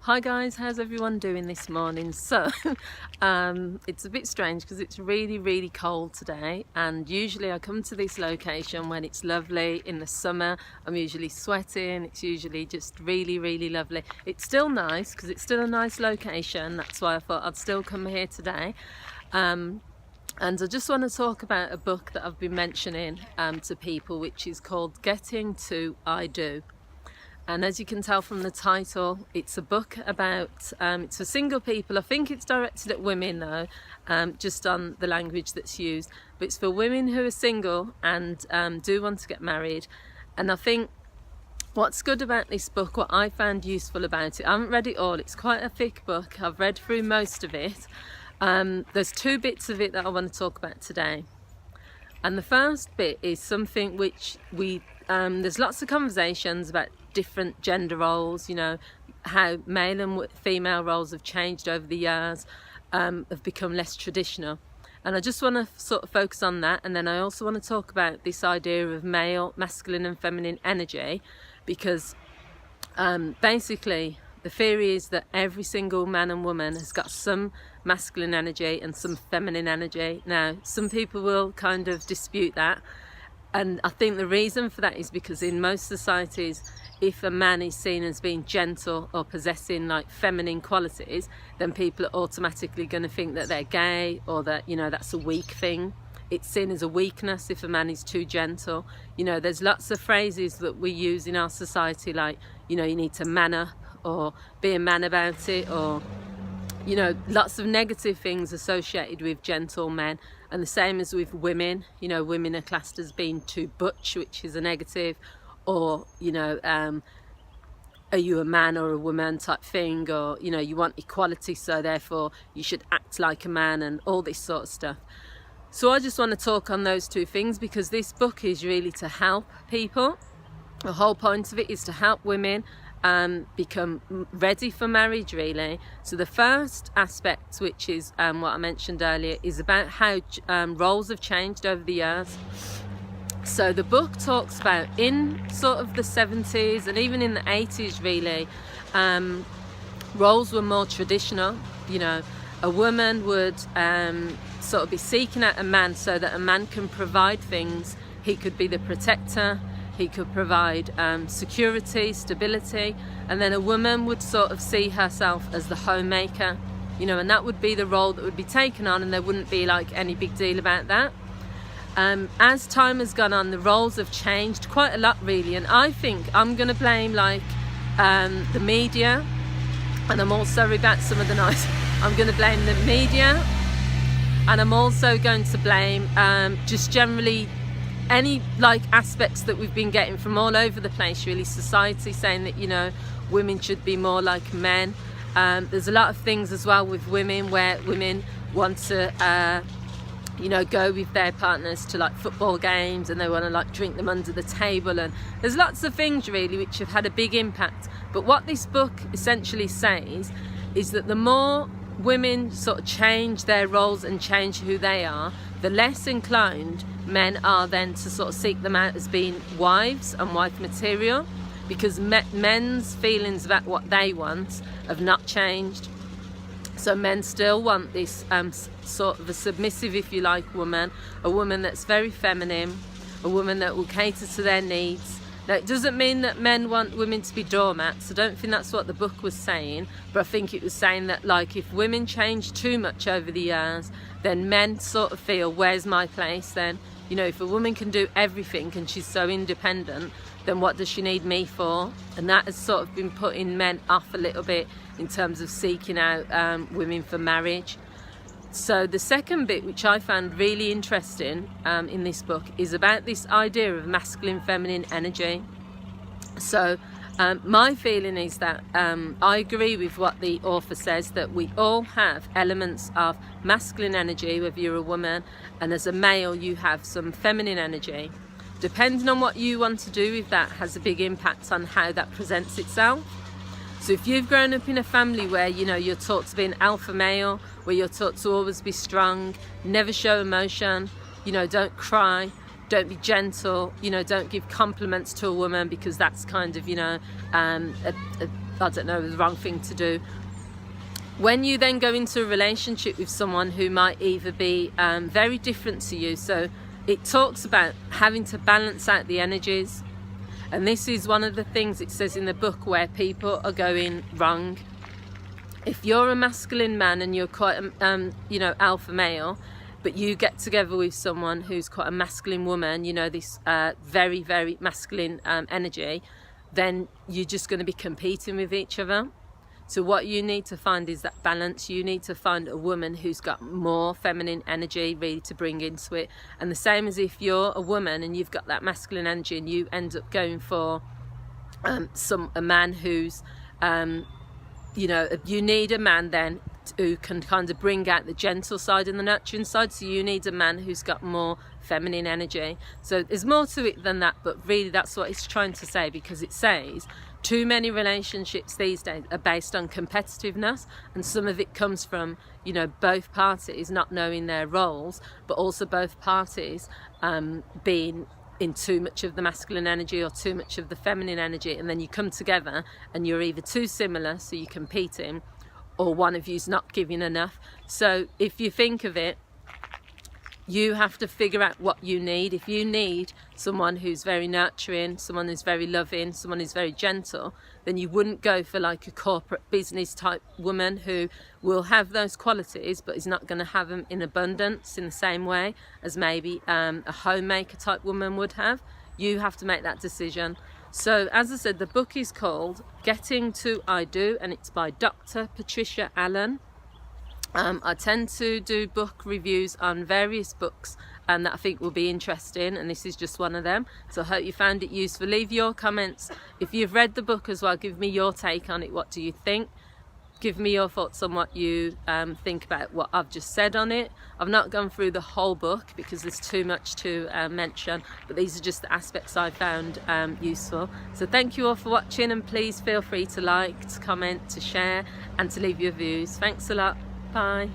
Hi guys, how's everyone doing this morning? So it's a bit strange because it's really cold today, and usually I come to this location when it's lovely in the summer. I'm usually sweating, it's usually just really lovely. It's still nice because it's still a nice location, that's why I thought I'd still come here today. And I just want to talk about a book that I've been mentioning to people, which is called Getting to I Do. And as you can tell from the title, it's a book about, it's for single people. I think it's directed at women though, just on the language that's used. But it's for women who are single and do want to get married. And I think what's good about this book, what I found useful about it, I haven't read it all, it's quite a thick book. I've read through most of it. There's two bits of it that I want to talk about today. And the first bit is something which there's lots of conversations about different gender roles, you know, how male and female roles have changed over the years, have become less traditional. And I just want to sort of focus on that. And then I also want to talk about this idea of male, masculine and feminine energy, because basically the theory is that every single man and woman has got some masculine energy and some feminine energy. Now, some people will kind of dispute that. And I think the reason for that is because in most societies, if a man is seen as being gentle or possessing like feminine qualities, then people are automatically going to think that they're gay, or that, you know, that's a weak thing. It's seen as a weakness if a man is too gentle. You know, there's lots of phrases that we use in our society, like, you know, you need to man up, or be a man about it, or, you know, lots of negative things associated with gentle men. And the same as with women, you know, women are classed as being too butch, which is a negative, or, you know, are you a man or a woman type thing, or, you know, you want equality, so therefore you should act like a man, and all this sort of stuff. So I just want to talk on those two things, because this book is really to help people. The whole point of it is to help women become ready for marriage, really. So the first aspect, which is what I mentioned earlier, is about how roles have changed over the years. So the book talks about in sort of the 70s and even in the 80s, really, roles were more traditional. You know, a woman would sort of be seeking out a man so that a man can provide things. He could be the protector, he could provide security, stability, and then a woman would sort of see herself as the homemaker, you know, and that would be the role that would be taken on, and there wouldn't be like any big deal about that. As time has gone on, the roles have changed quite a lot, really, and I think I'm going to blame like the media, and I'm also sorry about some of the noise. I'm going to blame the media, and I'm also going to blame just generally any like aspects that we've been getting from all over the place, really. Society saying that, you know, women should be more like men. There's a lot of things as well with women where women want to you know, go with their partners to like football games, and they want to like drink them under the table, and there's lots of things really which have had a big impact. But what this book essentially says is that the more women sort of change their roles and change who they are, the less inclined men are then to sort of seek them out as being wives and wife material, because men's feelings about what they want have not changed. So men still want this sort of a submissive, if you like, woman, a woman that's very feminine, a woman that will cater to their needs. Now, it doesn't mean that men want women to be doormats. I don't think that's what the book was saying, but I think it was saying that, like, if women change too much over the years, then men sort of feel, where's my place then? You know, if a woman can do everything and she's so independent, then what does she need me for? And that has sort of been putting men off a little bit in terms of seeking out women for marriage. So the second bit, which I found really interesting in this book, is about this idea of masculine feminine energy. So my feeling is that I agree with what the author says, that we all have elements of masculine energy, whether you're a woman, and as a male you have some feminine energy. Depending on what you want to do with that has a big impact on how that presents itself. So if you've grown up in a family where, you know, you're taught to be an alpha male, where you're taught to always be strong, never show emotion, you know, don't cry, don't be gentle, you know, don't give compliments to a woman, because that's kind of, you know, a I don't know, the wrong thing to do. When you then go into a relationship with someone who might either be very different to you, so it talks about having to balance out the energies, and this is one of the things it says in the book where people are going wrong. If you're a masculine man and you're quite you know, alpha male, but you get together with someone who's quite a masculine woman, you know, this very, very masculine energy, then you're just going to be competing with each other. So what you need to find is that balance. You need to find a woman who's got more feminine energy really to bring into it. And the same as if you're a woman and you've got that masculine energy and you end up going for a man who's, you know, you need a man then who can kind of bring out the gentle side and the nurturing side. So you need a man who's got more feminine energy. So there's more to it than that, but really that's what it's trying to say, because it says too many relationships these days are based on competitiveness, and some of it comes from, you know, both parties not knowing their roles, but also both parties being in too much of the masculine energy or too much of the feminine energy, and then you come together and you're either too similar, so you're competing, or one of you's not giving enough. So if you think of it, you have to figure out what you need. If you need someone who's very nurturing, someone who's very loving, someone who's very gentle, then you wouldn't go for like a corporate business type woman who will have those qualities but is not going to have them in abundance in the same way as maybe a homemaker type woman would have. You have to make that decision. So as I said, the book is called Getting to I Do, and it's by Dr. Patricia Allen. I tend to do book reviews on various books that I think will be interesting, and this is just one of them. So I hope you found it useful. Leave your comments. If you've read the book as well, give me your take on it. What do you think? Give me your thoughts on what you think about what I've just said on it. I've not gone through the whole book because there's too much to mention, but these are just the aspects I found useful. So thank you all for watching, and please feel free to like, to comment, to share, and to leave your views. Thanks a lot. Bye.